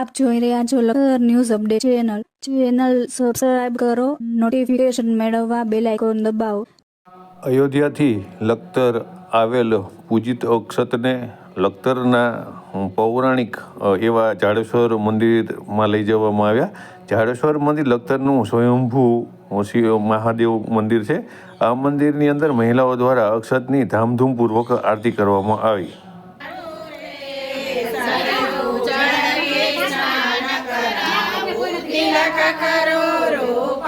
આપ જોઈ રહ્યા છો Lakhtar news update channel subscribe કરો, નોટિફિકેશન મેળવવા બેલ આઇકોન દબાવો। અયોધ્યાથી લખતર આવેલ પૂજિત અક્ષતને લખતરના પૌરાણિક એવા જાડેશ્વર મંદિરમાં લઈ જવામાં આવ્યા। જાડેશ્વર મંદિર લખતરનું સ્વયંભૂ મહાદેવ મંદિર છે। આ મંદિરની અંદર મહિલાઓ દ્વારા અક્ષતની ધામધૂમપૂર્વક આરતી કરવામાં આવી। કરો